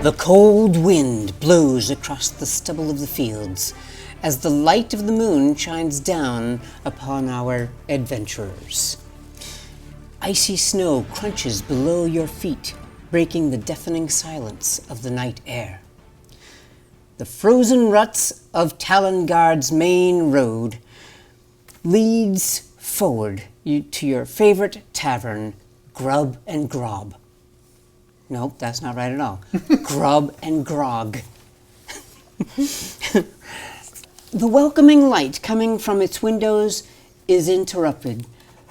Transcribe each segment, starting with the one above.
The cold wind blows across the stubble of the fields as the light of the moon shines down upon our adventurers. Icy snow crunches below your feet, breaking the deafening silence of the night air. The frozen ruts of Talongard's main road leads forward to your favorite tavern, Grub and Grob. Nope, that's not right at all. Grub and Grog. The welcoming light coming from its windows is interrupted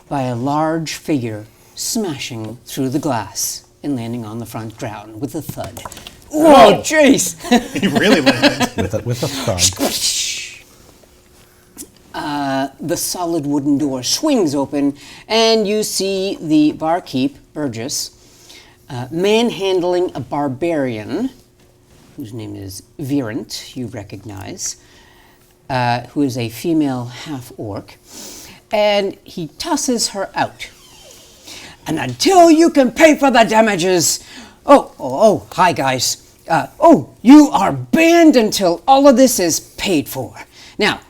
by a large figure smashing through the glass and landing on the front ground with a thud. Whoa, jeez! He really landed. with a thud. The solid wooden door swings open, and you see the barkeep, Burgess, manhandling a barbarian, whose name is Virant, you recognize, who is a female half-orc, and he tosses her out. And until you can pay for the damages... Oh, hi guys. You are banned until all of this is paid for. Now,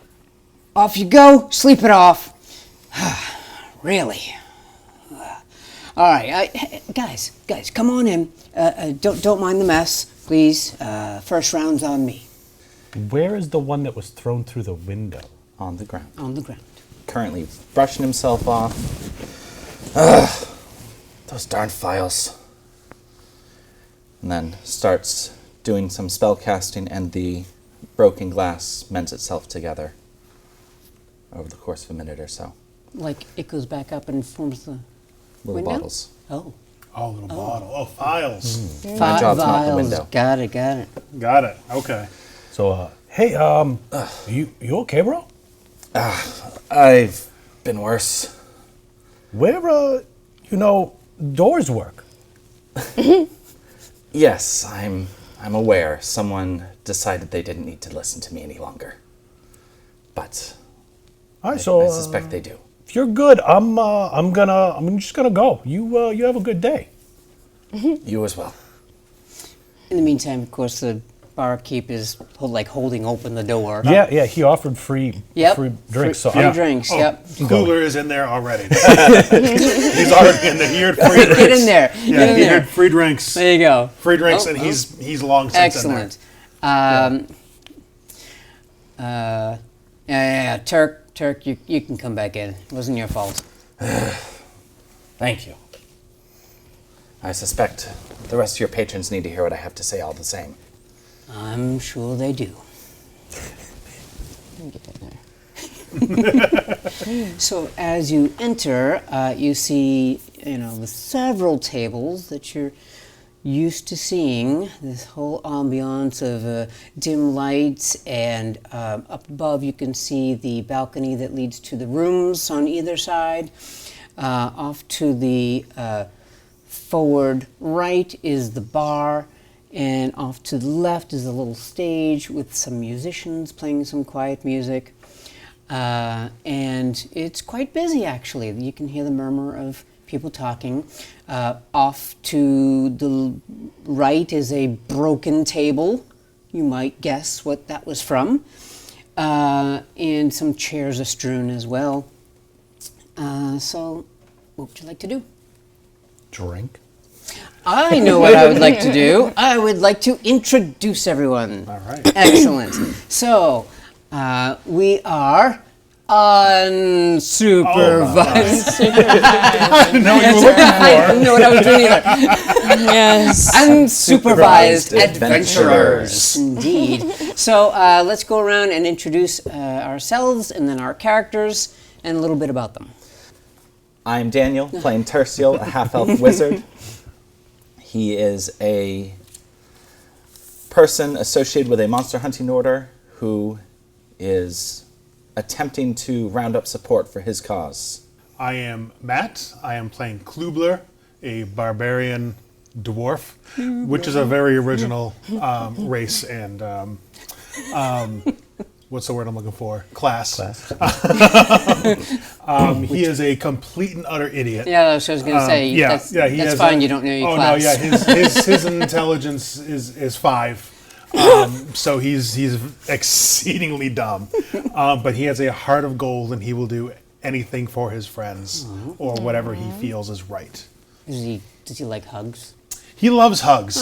off you go, sleep it off. Really? All right, guys, come on in. Don't mind the mess, please. First round's on me. Where is the one that was thrown through the window? On the ground. On the ground. Currently brushing himself off. Ugh, those darn files. And then starts doing some spell casting, and the broken glass mends itself together over the course of a minute or so. Like it goes back up and forms the Little window? bottles. Oh. Oh, little bottle. Oh, files. My job's not the Vials. window. Got it. Got it. Okay. So, hey, you okay, bro? I've been worse. Where, doors work? Yes, I'm aware. Someone decided they didn't need to listen to me any longer. But All right, I suspect they do. if you're good, I'm just gonna go. You have a good day. You as well. In the meantime, of course, the barkeep is holding open the door. Yeah, he offered free drinks. So Free I'm- drinks, Oh, yep. Cooler is in there already. He's already in there. He heard free drinks. Get in there. Yeah, Get in he there. heard free drinks. There you go. Free drinks, Oh, and he's long since Excellent. Turk, you can come back in. It wasn't your fault. Thank you. I suspect the rest of your patrons need to hear what I have to say all the same. I'm sure they do. Let me get that there. So as you enter, you see, the several tables that you're used to seeing. This whole ambiance of dim lights, and up above you can see the balcony that leads to the rooms on either side. Off to the forward right is the bar, and off to the left is a little stage with some musicians playing some quiet music. And it's quite busy, actually. You can hear the murmur of people talking. Off to the right is a broken table. You might guess what that was from. And some chairs are strewn as well. So, what would you like to do? Drink. I know what I would like to do. I would like to introduce everyone. All right. Excellent. So, we are unsupervised. I didn't know what you were looking I for. didn't know what I was doing either. Yes. Unsupervised Supervised adventurers. Indeed. So, let's go around and introduce ourselves and then our characters and a little bit about them. I'm Daniel, playing Terciel, a half-elf wizard. He is a person associated with a monster hunting order who is attempting to round up support for his cause. I am Matt. I am playing Klubler, a barbarian dwarf, which is a very original race and what's the word I'm looking for? Class. He is a complete and utter idiot. Yeah, that's what I was going to say. That's fine. You don't know your class. Oh no, yeah, his intelligence is 5. So he's exceedingly dumb, but he has a heart of gold, and he will do anything for his friends or whatever he feels is right. Does he like hugs? He loves hugs.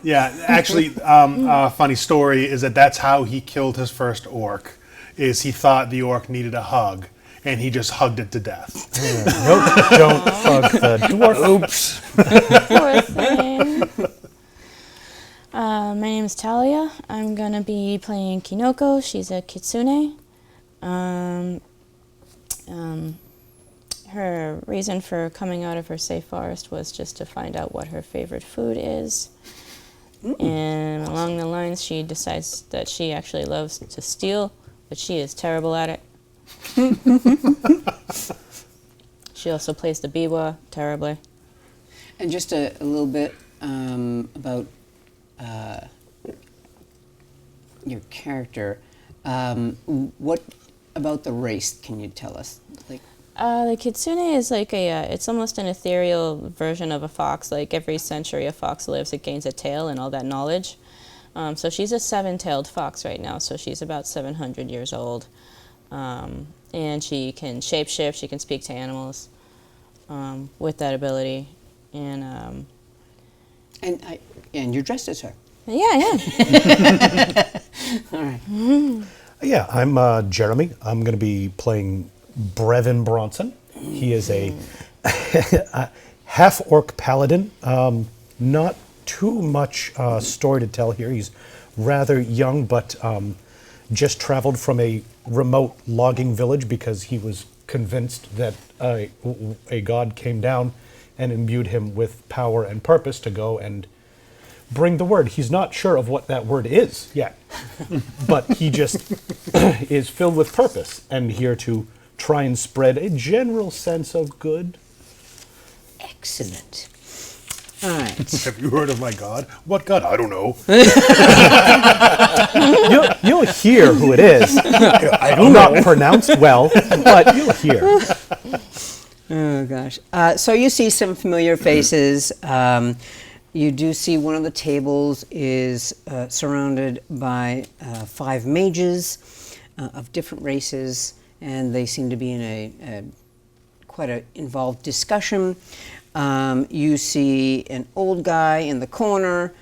Yeah, actually, funny story is that's how he killed his first orc. Is he thought the orc needed a hug, and he just hugged it to death. Nope, don't hug the dwarf. Oops. Poor thing. My name is Talia. I'm going to be playing Kinoko. She's a kitsune. Her reason for coming out of her safe forest was just to find out what her favorite food is. And along the lines, she decides that she actually loves to steal, but she is terrible at it. She also plays the biwa terribly. And just a little bit about your character. What about the race can you tell us? The kitsune is like it's almost an ethereal version of a fox. Like every century a fox lives, it gains a tail and all that knowledge. So she's a 7-tailed fox right now, so she's about 700 years old. And she can shapeshift, she can speak to animals with that ability. And you're dressed as her. Yeah. All right. Yeah, I'm Jeremy. I'm going to be playing Brevin Bronson. He is a half-orc paladin. Not too much story to tell here. He's rather young, but just traveled from a remote logging village because he was convinced that a god came down and imbued him with power and purpose to go and bring the word. He's not sure of what that word is yet, but he just is filled with purpose and here to try and spread a general sense of good. Excellent. All right. Have you heard of my god? What god? I don't know. You'll hear who it is. I don't know. Not pronounced well, but you'll hear. Oh, gosh. So you see some familiar faces. You do see one of the tables is surrounded by 5 mages of different races, and they seem to be in quite an involved discussion. You see an old guy in the corner,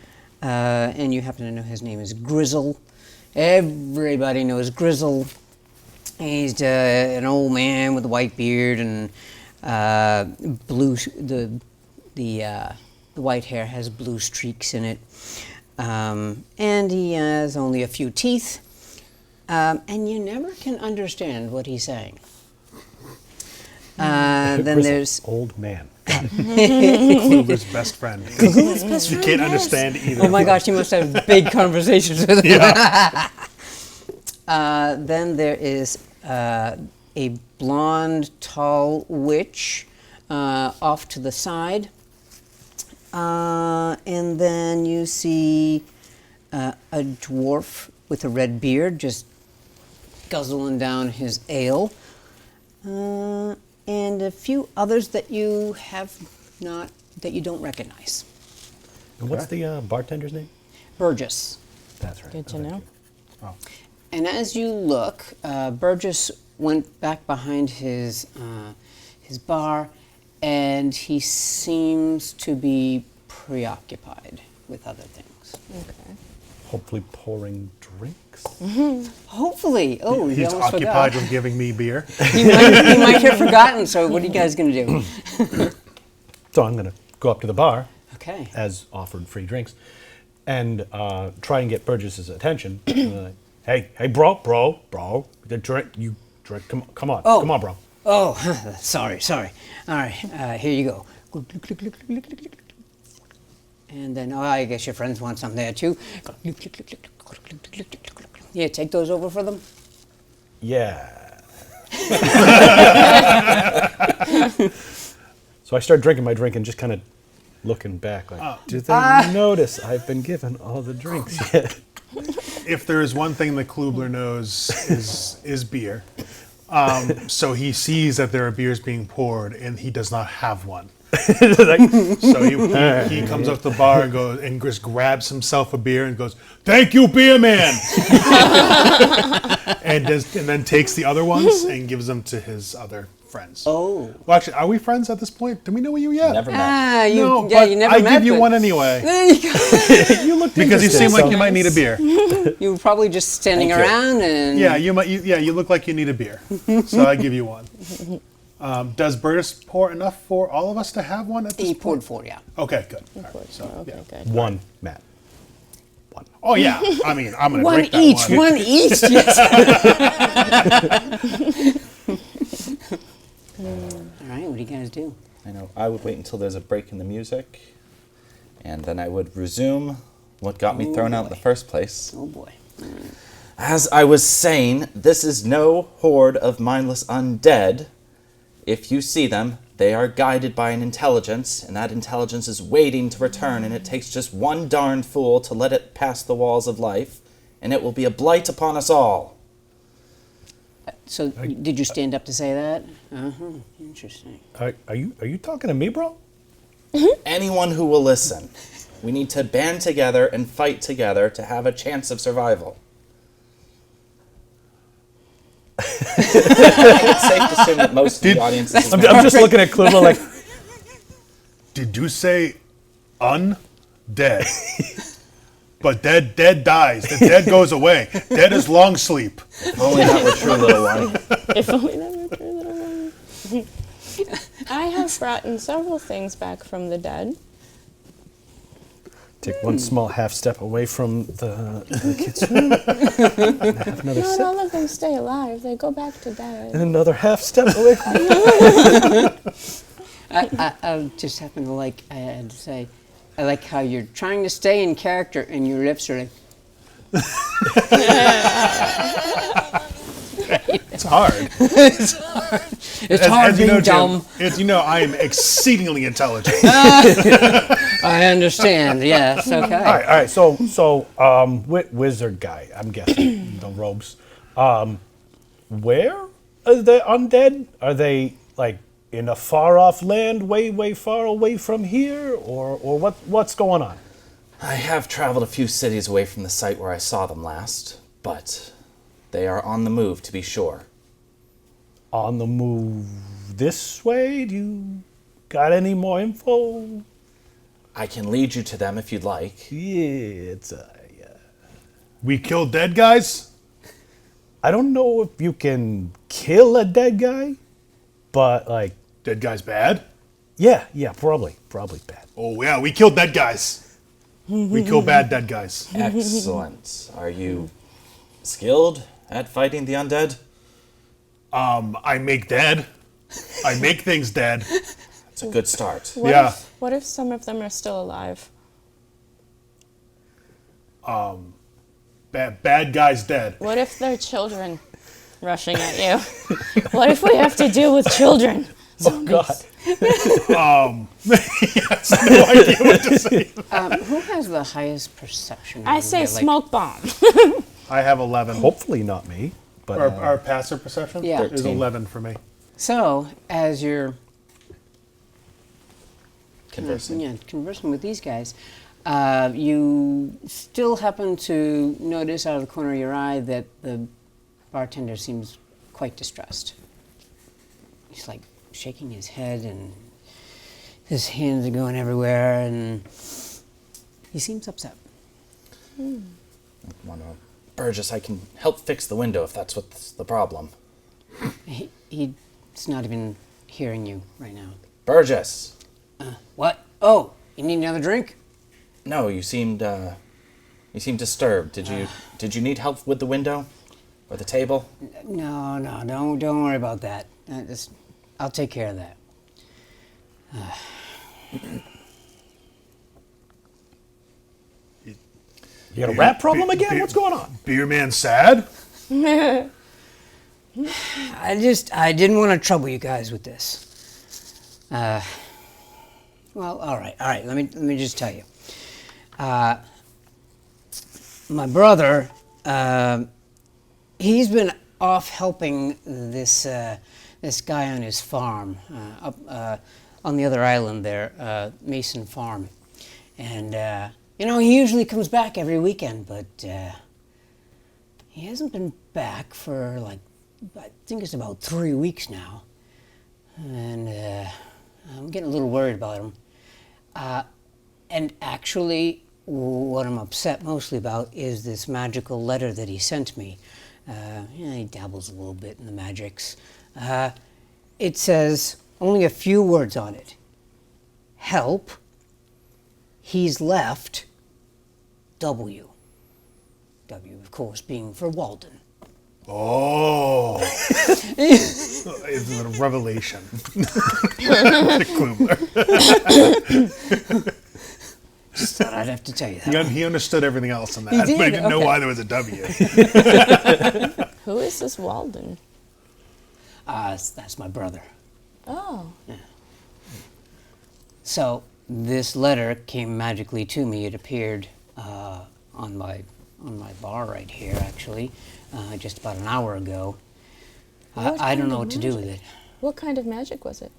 and you happen to know his name is Grizzle. Everybody knows Grizzle. He's an old man with a white beard and blue. The white hair has blue streaks in it, and he has only a few teeth, and you never can understand what he's saying. Then there's old man. Kluber's best friend. You can't understand either. Oh my gosh, you must have big conversations with him. Yeah. Then there is a blonde, tall witch off to the side. And then you see a dwarf with a red beard just guzzling down his ale. And a few others that you don't recognize. And what's the bartender's name? Burgess. That's right. Good to know. Oh. And as you look, Burgess went back behind his bar, and he seems to be preoccupied with other things. Okay. Hopefully pouring drinks. Hopefully. Oh, he He's almost occupied forgot. with giving me beer. He might have forgotten, so what are you guys going to do? So I'm going to go up to the bar, Okay. as offered free drinks, and try and get Burgess's attention. Hey, bro, the drink, you drink, come on, Oh. come on, bro. Oh, sorry. All right, here you go. And then, I guess your friends want some there too. Yeah, take those over for them. Yeah. So I start drinking my drink and just kind of looking back like, do they notice I've been given all the drinks yet? If there is one thing that Klubler knows is beer. So he sees that there are beers being poured, and he does not have one. Like, So he comes up to the bar and goes and just grabs himself a beer and goes, "Thank you, beer man," and then takes the other ones and gives them to his other friends. Oh. Well, actually, are we friends at this point? Do we know you yet? Never met. Ah, you, No, yeah, but you never I met. give you but- one anyway There you go. you looked because you interested, seem like so- you might need a beer. You were probably just standing Thank you. around and. Yeah, you might. You look like you need a beer, so I give you one. Does Burgess pour enough for all of us to have one at this He point? poured 4, yeah. Okay, good. All right, so, Okay, yeah. good. One, Matt. One. Oh yeah, I mean, I'm gonna One break that each, one. one each. Yes. All right, what do you guys do? I know. I would wait until there's a break in the music, and then I would resume what got me thrown out in the first place. Oh boy. As I was saying, this is no horde of mindless undead. If you see them, they are guided by an intelligence, and that intelligence is waiting to return, and it takes just one darn fool to let it pass the walls of life, and it will be a blight upon us all. So, did you stand up to say that? Interesting. Are you talking to me, bro? Anyone who will listen. We need to band together and fight together to have a chance of survival. It's safe to assume that most of the audience is I'm just looking at Klubo like, Did you say undead? But dead dies. The dead goes away. Dead is long sleep. If only that were true, little one. If only that were true, little one. I have brought in several things back from the dead. take one small half step away from the kids' room, and have another Not step, all of them stay alive. They go back to dead. and another half step away from I just happen to like, I had to say, I like how you're trying to stay in character and your lips are like, It's hard. it's hard being Jim, dumb. I am exceedingly intelligent. I understand, yes, okay. All right. So, wizard guy, I'm guessing the robes. Where are the undead? Are they like in a far-off land, way far away from here, or what's going on? I have traveled a few cities away from the site where I saw them last, but they are on the move, to be sure. On the move this way? Do you got any more info? I can lead you to them if you'd like. Yeah, We kill dead guys? I don't know if you can kill a dead guy, but like, Dead guys bad? yeah, probably bad. Oh yeah, we kill dead guys. We kill bad dead guys. Excellent. Are you skilled at fighting the undead? I make dead. I make things dead. It's a good start. Yeah. What if some of them are still alive? Bad guys dead. What if they're children rushing at you? What if we have to deal with children? Oh God! No idea what to say. Who has the highest perception? I say Yeah, like- smoke bomb. I have 11. Hopefully not me, but Our passive perception Yeah. is 11 for me. So, as you're Conversing. conversing with these guys, you still happen to notice out of the corner of your eye that the bartender seems quite distressed. He's like shaking his head and his hands are going everywhere and he seems upset. Burgess, I can help fix the window if that's what's the problem. He's not even hearing you right now. Burgess! What? Oh, you need another drink? No, you seemed disturbed. Did you need help with the window? Or the table? No, don't worry about that. I'll take care of that. you got a rat problem again? What's going on? Beer man sad? I didn't want to trouble you guys with this. Well, all right. Let me just tell you. My brother, he's been off helping this this guy on his farm up on the other island there, Mason Farm, and you know, he usually comes back every weekend, but he hasn't been back for like, I think it's about 3 weeks now, and I'm getting a little worried about him. And actually, what I'm upset mostly about is this magical letter that he sent me. Yeah, he dabbles a little bit in the magics. It says only a few words on it. Help. He's left. W. W, of course, being for Walden. Oh, it's a revelation. Klubler. Just thought I'd have to tell you that. He understood everything else in that, He did? but he didn't know Okay. why there was a W. Who is this Walden? That's my brother. Oh. So this letter came magically to me. It appeared on my bar right here, actually, just about an hour ago. What I don't kind know of what to do with magic? it. What kind of magic was it?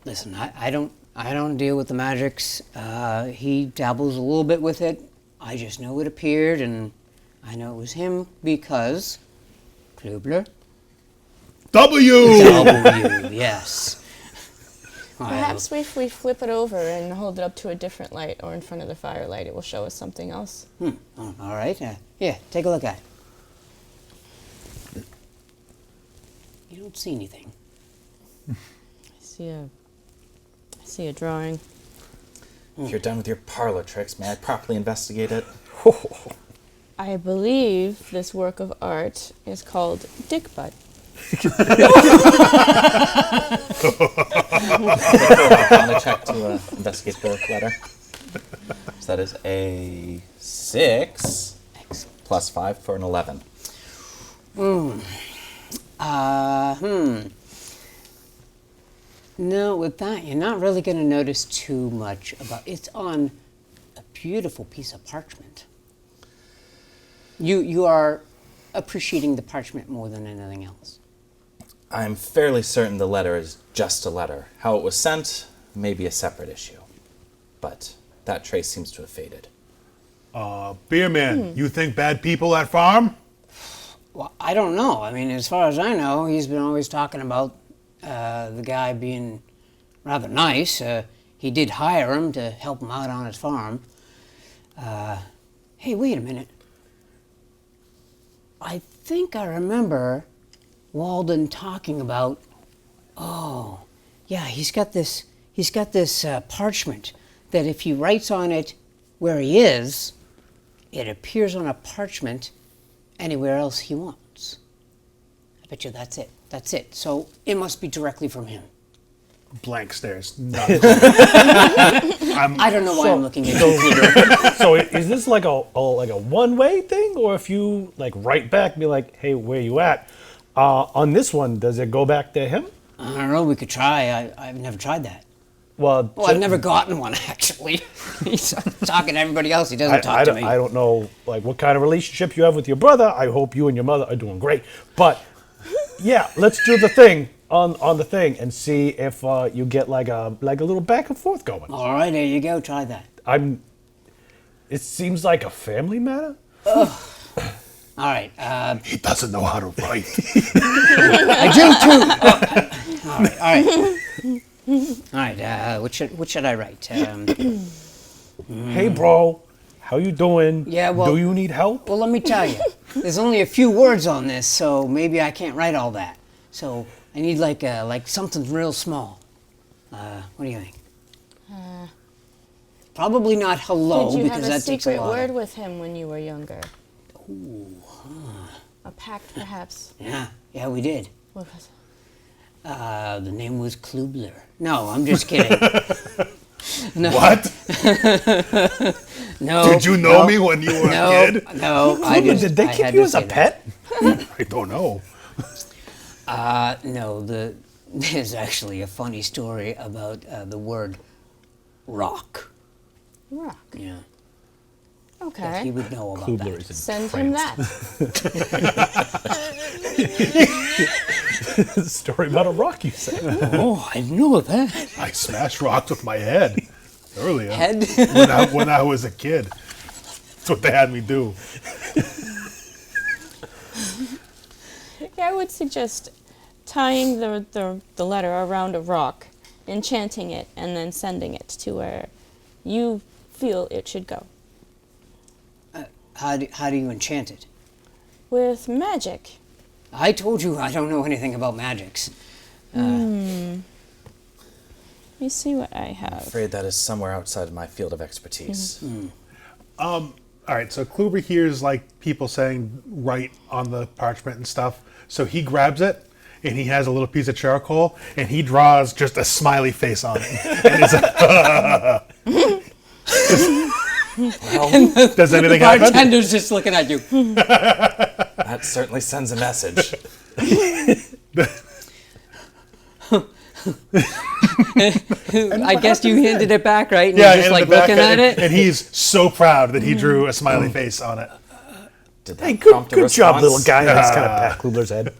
Listen, I don't deal with the magics. He dabbles a little bit with it. I just know it appeared, and I know it was him because Klubler. W! W, yes. Perhaps if we flip it over and hold it up to a different light or in front of the firelight, it will show us something else. Oh, all right. Yeah, take a look at it. You don't see anything. I see a drawing. If you're done with your parlor tricks, may I properly investigate it? I believe this work of art is called Dick Butt. On a check to investigate the letter. So that is a 6 plus 5 for an 11. No, with that, you're not really going to notice too much about. It's on a beautiful piece of parchment. You are appreciating the parchment more than anything else. I'm fairly certain the letter is just a letter. How it was sent may be a separate issue. But that trace seems to have faded. Beerman, you think bad people at farm? Well, I don't know. I mean, as far as I know, he's been always talking about the guy being rather nice. He did hire him to help him out on his farm. Hey, wait a minute. I think I remember Walden talking about. Oh, yeah, he's got this parchment that if he writes on it where he is, it appears on a parchment anywhere else he wants. I bet you that's it. That's it. So it must be directly from him. Blank stares. No. I don't know why I'm looking at you. So is this like a one-way thing, or if you like write back, be like, hey, where you at? On this one, does it go back to him? I don't know. We could try. I've never tried that. Well, I've never gotten one actually. He's talking to everybody else. He doesn't talk to me. I don't know like what kind of relationship you have with your brother. I hope you and your mother are doing great. But yeah, let's do the thing on the thing and see if you get like a little back and forth going. All right, there you go. Try that. It seems like a family matter. All right. He doesn't know how to write. I do too. All right. All right. What should I write? Hey, bro, how you doing? Yeah, well- do you need help? Well, let me tell you. There's only a few words on this, so maybe I can't write all that. So I need like something real small. What do you think? Probably not hello, Did you because have a that takes a secret lot. word with him when you were younger? A pact, perhaps. Yeah, we did. What was it? The name was Klubler. No, I'm just kidding. No, What? no. Did you know me when you were No, a kid? no. Did they keep you as a pet? I don't know. No, there's actually a funny story about the word rock. Rock. Yeah. that he Okay. would know about Klubler that. is Send him entranced. that. Story about a rock, you say? Oh, I know that. I smashed rocks with my head earlier Head. when I was a kid. That's what they had me do. Yeah, I would suggest tying the letter around a rock, enchanting it, and then sending it to where you feel it should go. How do you enchant it? With magic. I told you I don't know anything about magics. Let me see what I I'm have. afraid that is somewhere outside of my field of expertise. All right, so Kluber hears like people saying write on the parchment and stuff. So he grabs it and he has a little piece of charcoal and he draws just a smiley face on it. And it's does anything happen? Bartender's just looking at you. That certainly sends a message. I guess you handed it back, right? And Yeah, you're just in like the back, looking at it. and he's so proud that he drew a smiley face on it. Did that Hey, prompt a good job, response? little guy. That's kind of pat Klubler's head.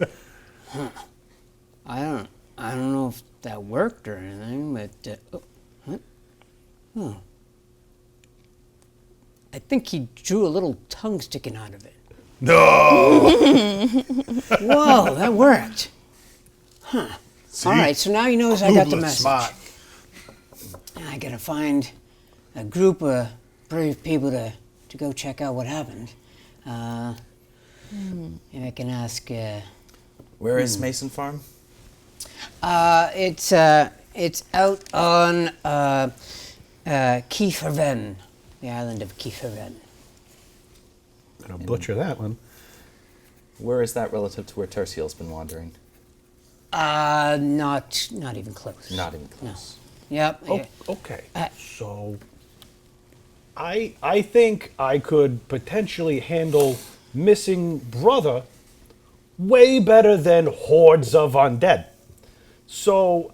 I don't know if that worked or anything, but I think he drew a little tongue sticking out of it. No. Whoa, that worked. See? All right, so now he knows I got the Kluber's message. smart. I gotta find a group of brave people to go check out what happened. Maybe I can ask. Where is Mason Farm? It's out on Kieferven, the island of Kieferven. Gonna butcher that one. Where is that relative to where Terciel's been wandering? Not even close. Not even close. Yep. Oh, okay. So, I think I could potentially handle missing brother way better than hordes of undead. So,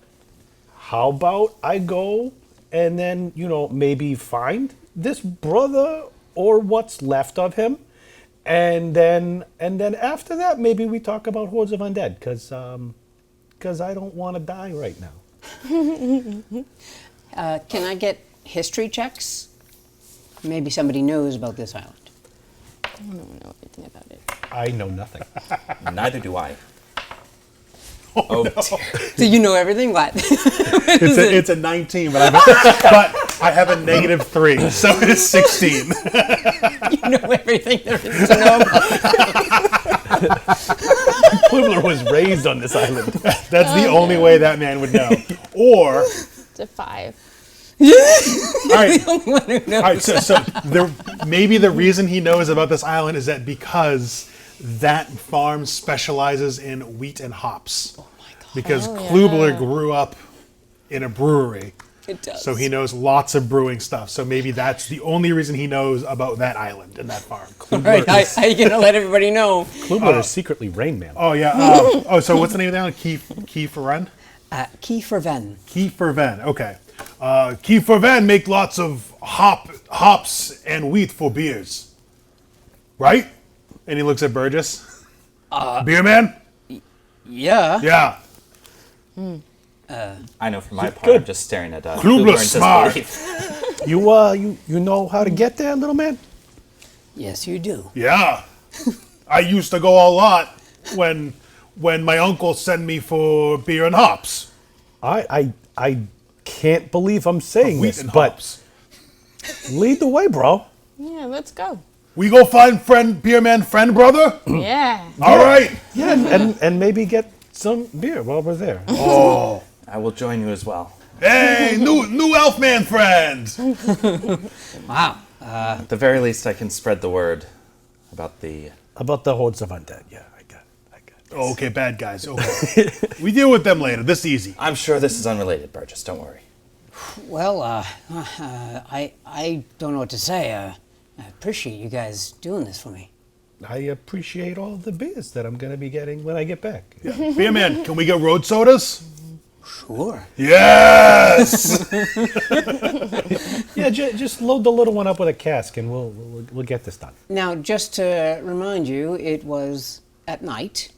how about I go and then, maybe find this brother or what's left of him, and then after that, maybe we talk about hordes of undead, because I don't want to die right now. Can I get history checks? Maybe somebody knows about this island. I don't know anything about it. I know nothing. Neither do I. Oh, dear. So you know everything? What? It's a 19, but I have a -3, so it's 16. You know everything there is to know about. Klubler was raised on this island. That's the only way that man would know. Or, It's a 5. all right, so maybe the reason he knows about this island is that because that farm specializes in wheat and hops. Oh my God. Because Klubler grew up in a brewery. It does. So he knows lots of brewing stuff. So maybe that's the only reason he knows about that island and that farm. All right, how are you going to let everybody know? Klubler is secretly Rain Man. Oh, yeah. So what's the name of the island? Kieferven? Kieferven. Kieferven, okay. Kieferven make lots of hops and wheat for beers. Right? And he looks at Burgess. Beer man? Yeah. Yeah. I know for my part, I'm just staring at Klubler in smart. disbelief. You know how to get there, little man? Yes, you do. Yeah. I used to go a lot when my uncle sent me for beer and hops. I can't believe I'm saying Wheat this, and but hops. lead the way, bro. Yeah, let's go. We go find beer man friend, brother? Yeah. All right. Yeah, and maybe get some beer while we're there. Oh. I will join you as well. Hey, new elf man friend. Wow. At the very least, I can spread the word about the... About the hordes of undead. Yeah, I got it. Oh, okay, bad guys. Okay. We deal with them later. This is easy. I'm sure this is unrelated, Burgess. Don't worry. Well, I don't know what to say. I appreciate you guys doing this for me. I appreciate all the beers that I'm going to be getting when I get back. Beer man, can we get road sodas? Sure. Yes! Yeah, just load the little one up with a cask, and we'll get this done. Now, just to remind you, it was at night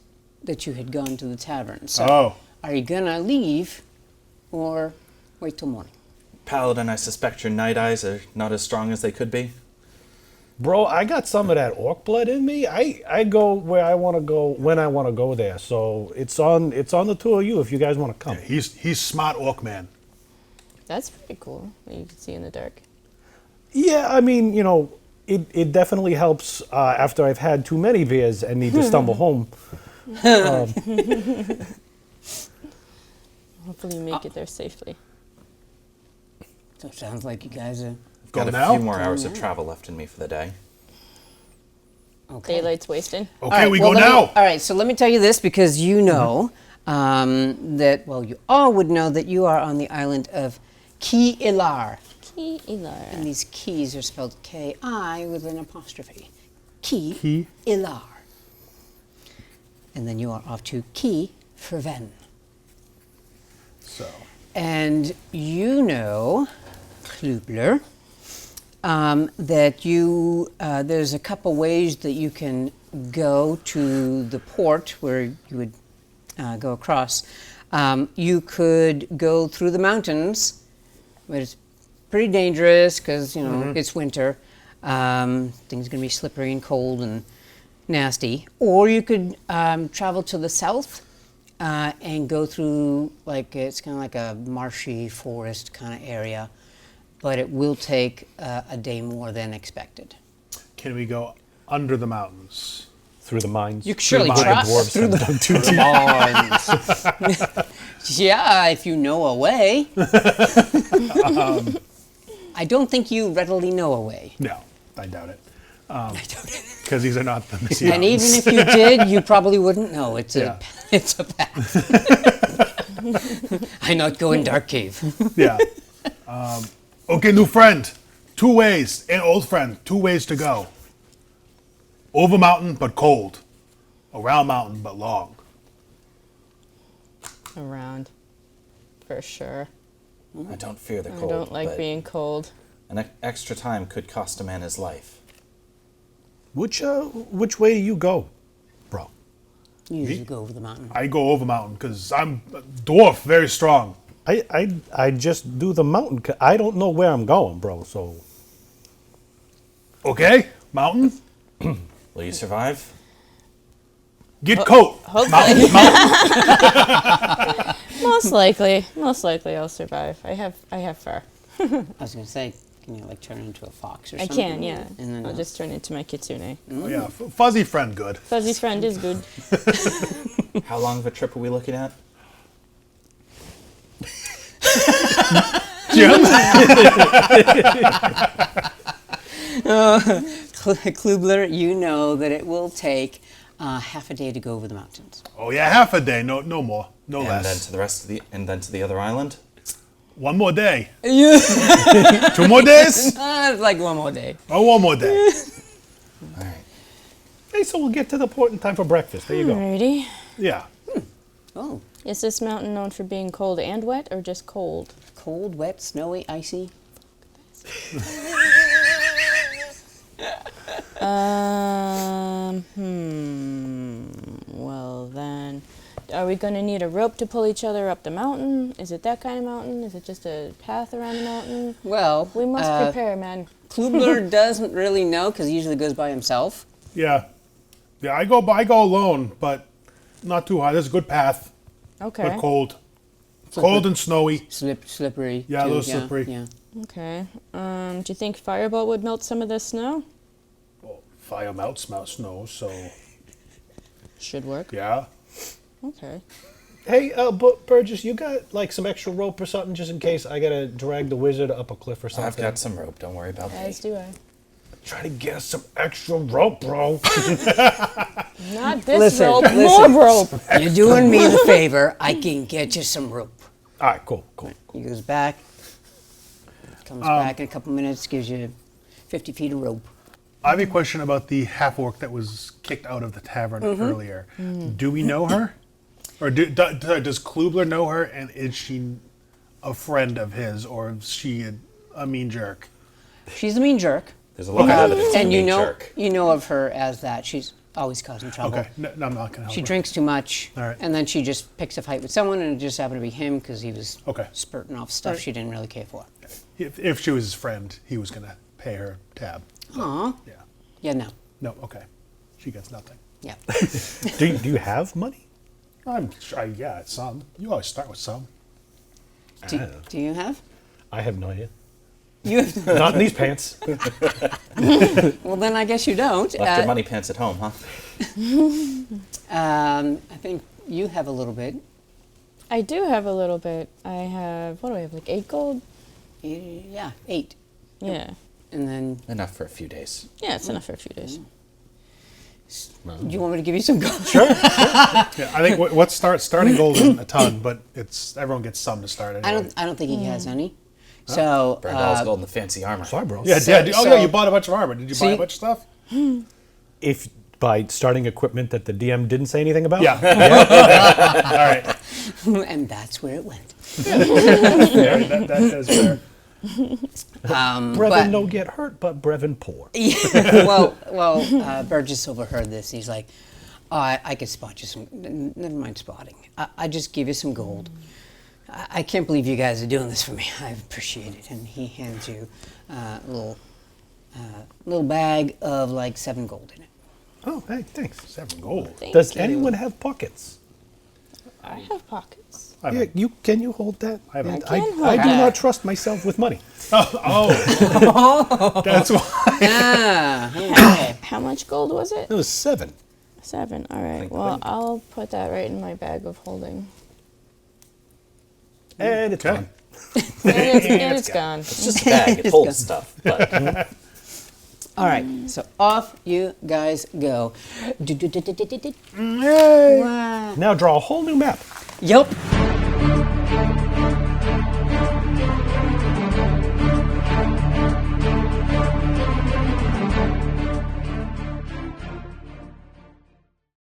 that you had gone to the tavern. So, Oh. are you gonna leave, or wait till morning? Paladin, I suspect your night eyes are not as strong as they could be. Bro, I got some of that orc blood in me. I go where I want to go when I want to go there. So it's on the two of you if you guys want to come. He's smart orc man. That's pretty cool that you can see in the dark. Yeah, I mean, it definitely helps after I've had too many beers and need to stumble home. Hopefully you make it there safely. So it sounds like you guys are Got a now? few more hours of travel left in me for the day. okay. Daylight's wasted. Okay, All right, we well, go let me- now. all right, so let me tell you this because you know that, well, you all would know that you are on the island of Ki Ilar. Ki Ilar. And these keys are spelled K-I with an apostrophe. Ki Ki. Ilar. And then you are off to Ki Ferven. So, And you know, Klubler, that there's a couple ways that you can go to the port where you would go across. You could go through the mountains, but it's pretty dangerous because, it's winter. Things are going to be slippery and cold and nasty. Or you could travel to the south and go through, it's kind of like a marshy forest kind of area. But it will take a day more than expected. can we go under the mountains? Through the mines. You could surely mines. try Dwarves through the mines. Yeah, if you know a way. I don't think you readily know a way. No, I doubt it. Because these are not the Missy And even Mountains. if you did, you probably wouldn't know. It's Yeah. a path. I not go in dark cave. Yeah. Okay, new friend. 2 ways. And old friend. 2 ways to go. Over mountain, but cold. Around mountain, but long. Around. For sure. I don't fear the I cold. don't like but being cold. an extra time could cost a man his life. Which way do you go, bro? You usually go over the mountain. I go over mountain because I'm a dwarf, very strong. I just do the mountain. I don't know where I'm going, bro. So Okay, mountain. Will you survive? Get coat. Hopefully. Mountain. Most likely I'll survive. I have fur. I was going to say, can you turn into a fox or I something? can, yeah. And then I'll just turn into my kitsune. Oh, yeah, fuzzy friend, good. Fuzzy's friend is good. How long of a trip are we looking at? Jim? Klubler, you know that it will take half a day to go over the mountains. Oh yeah, half a day, no more, no And then less. to the rest of the other island? 1 more day. Yeah. 2 more days? It's like one more day. Oh, 1 more day. All right. hey, so we'll get to the port in time for breakfast. There you go. Alrighty. Yeah. Oh, Is this mountain known for being cold and wet, or just cold? cold, wet, snowy, icy. Well then, are we going to need a rope to pull each other up the mountain? Is it that kind of mountain? Is it just a path around the mountain? Well, We must prepare, man. Klubler doesn't really know because he usually goes by himself. Yeah. Yeah, I go alone, but not too high. There's a good path, Okay. but cold. Cold and snowy. Slippery. Yeah, a too. little slippery. Yeah. Okay. Do you think firebolt would melt some of the snow? Well, fire melts, snow, so Should work. yeah. Okay. Hey, but Burgess, you got some extra rope or something just in case I gotta drag the wizard up a cliff or something? I've got some rope. Don't worry about As me. do I. Try to get us some extra rope, bro. Not this Listen, rope, listen. more rope. You're doing me the favor. I can get you some rope. All right, cool. He goes back, comes back in a couple minutes, gives you 50 feet of rope. I have a question about the half orc that was kicked out of the tavern earlier. Do we know her? Or does Klubler know her, and is she a friend of his, or is she a mean jerk? She's a mean jerk. There's a lot of evidence. And of you mean know, jerk. you know of her as that. She's always causing trouble. Okay, no, I'm not gonna help She her. drinks too much, All right. and then she just picks a fight with someone, and it just happened to be him because he was Okay. spurting off stuff Right. she didn't really care for. If she was his friend, he was gonna pay her tab. Aw. Yeah. Yeah, no. No. Okay. She gets nothing. Yeah. Do you have money? I'm sure. Yeah, some. You always start with some. Do you have? I have no idea. You have. Not in these pants. Well, then I guess you don't. Left your money pants at home, huh? I think you have a little bit. I do have a little bit. I have, what do I have, like 8 gold? Yeah, 8. Yeah. And then, Enough for a few days. Yeah, it's enough for a few days. do you want me to give you some gold? Yeah, I think what's starting gold isn't a ton, but everyone gets some to start. Anyway. I don't think he has any. So, Burned all his gold in the fancy armor. Sorry, bro. Yeah, So- yeah. Oh, yeah. so- You bought a bunch of armor. Did you buy See- a bunch of stuff? If by starting equipment that the DM didn't say anything about. Yeah. All right. and that's where it went. Fair. That is fair. Brevin but- no get hurt, but Brevin poor. well, Burgess overheard this. He's like, oh, I could spot you some. Never mind spotting. I just give you some gold. I can't believe you guys are doing this for me. I appreciate it. And he hands you a little bag of like 7 gold in it. Oh, hey, thanks. 7 gold. Thank Does you. anyone have pockets? I have pockets. Yeah, can you hold that? I have- And I can hold I do that. not trust myself with money. Oh, that's why. Okay. How much gold was it? It was 7. 7. All right. Well, I'll put that right in my bag of holding. And it's Okay. gone. And it's gone. It's just a bag. It holds stuff. But All right. So off you guys go. Now draw a whole new map. Yep.